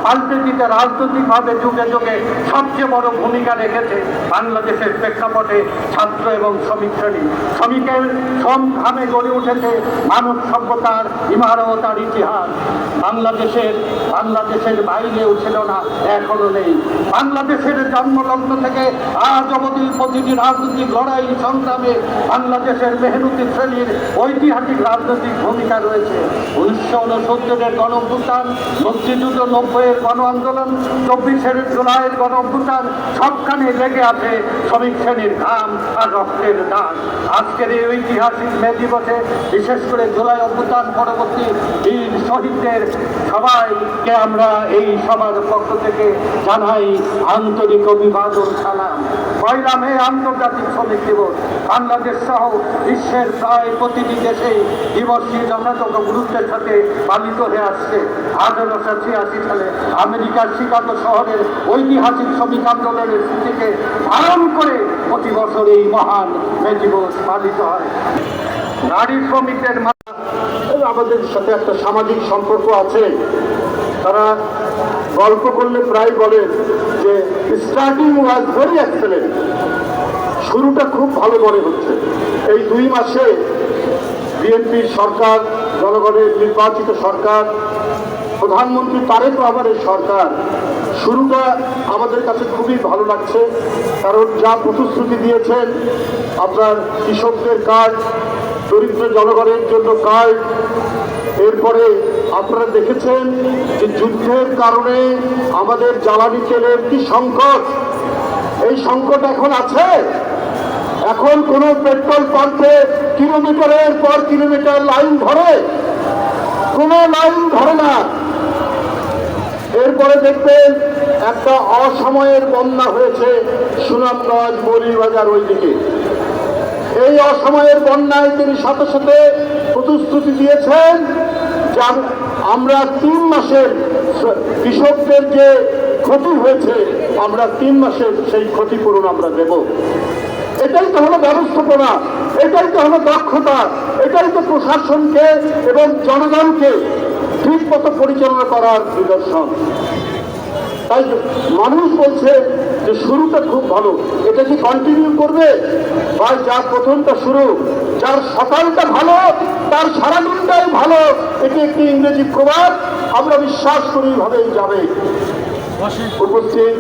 পাল্টে দিতে রাজনৈতিকভাবে যুগে যুগে সবচেয়ে বড় ভূমিকা রেখেছে বাংলাদেশের প্রেক্ষাপটে ছাত্র এবং শ্রমিক শ্রেণী। শ্রমিকের শ্রম ঘামে গড়ে উঠেছে মানব সভ্যতার ইমারত আর ইতিহাস। বাংলাদেশের বাইরেও ছিল না, এখনো নেই। বাংলাদেশের জন্মলগ্ন থেকে আজ অবধি প্রতিটি রাজনৈতিক লড়াই সংগ্রামে বাংলাদেশের মেহনতি শ্রেণীর ঐতিহাসিক রাজনৈতিক ভূমিকা রয়েছে। 1969-এর গণ অভ্যুত্থান, মুক্তিযুদ্ধ, 90-এর গণ আন্দোলন, 24-এর জুলাইয়ের গণ অভ্যুত্থান, সবখানে লেগে আছে শ্রমিক শ্রেণীর ঘাম আর রক্তের দাগ। আজকের এই ঐতিহাসিক মে দিবসে বিশেষ করে জুলাই অভ্যুত্থান পরবর্তী বীর শহীদদের সবাইকে আমরা এই সবার পক্ষ থেকে জানাই আন্তরিক অভিবাদন সালাম। 1 মে আন্তর্জাতিক শ্রমিক দিবস। বাংলাদেশ সহ বিশ্বের প্রায় প্রতিটি দেশেই দিবসটি যথাযথ গুরুত্বের সাথে পালিত হয়ে আসছে। 1886 সালে আমেরিকার শিকাগো শহরের ঐতিহাসিক শ্রমিক আন্দোলনের স্মৃতিকে ধারণ করে প্রতি বছর এই মহান মে দিবস পালিত হয়। নারী শ্রমিকদের আমাদের সাথে একটা সামাজিক সম্পর্ক আছে। তারা গল্প করলে প্রায় বলেন যে স্টার্টিং ওয়াজ ভেরি এক্সেলেন্ট, শুরুটা খুব ভালো মনে হচ্ছে। এই 2 মাসে বিএনপির সরকার, জনগণের নির্বাচিত সরকার, প্রধানমন্ত্রী তারেক রহমানের সরকার, শুরুটা আমাদের কাছে খুবই ভালো লাগছে। কারণ যা প্রতিশ্রুতি দিয়েছেন, আপনার কৃষকদের কার্ড, দরিদ্র জনগণের জন্য কার্ড, এরপরে আপনারা দেখেছেন যে যুদ্ধের কারণে আমাদের জ্বালানি তেলের কি সংকট, এই সংকট এখন আছে। এখন কোনো পেট্রোল পাম্পে কিলোমিটারের পর কিলোমিটার লাইন ধরে, কোনো লাইন ধরে না। এরপরে দেখবেন একটা অসময়ের বন্যা হয়েছে সুনামগঞ্জ, মৌলভীবাজার ওইদিকে। এই অসময়ের বন্যায় তিনি সাথে সাথে প্রতিশ্রুতি দিয়েছেন যে আমরা 3 মাসের কৃষকদের যে ক্ষতি হয়েছে, আমরা 3 মাসের সেই ক্ষতিপূরণ আমরা দেব। এটাই তো হলো ব্যবস্থাপনা, এটাই তো হলো দক্ষতা, এটাই তো প্রশাসনকে এবং জনগণকে ঠিক মতো পরিচালনা করার নিদর্শন। তাই মানুষ বলছে যে শুরুটা খুব ভালো, এটা কি কন্টিনিউ করবে? বা যার প্রথমটা শুরু, যার সকালটা ভালো তার সারাদিনটাই ভালো, এটি একটি ইংরেজি প্রবাদ। আমরা বিশ্বাস করি ভাবেই যাবে। উপস্থিত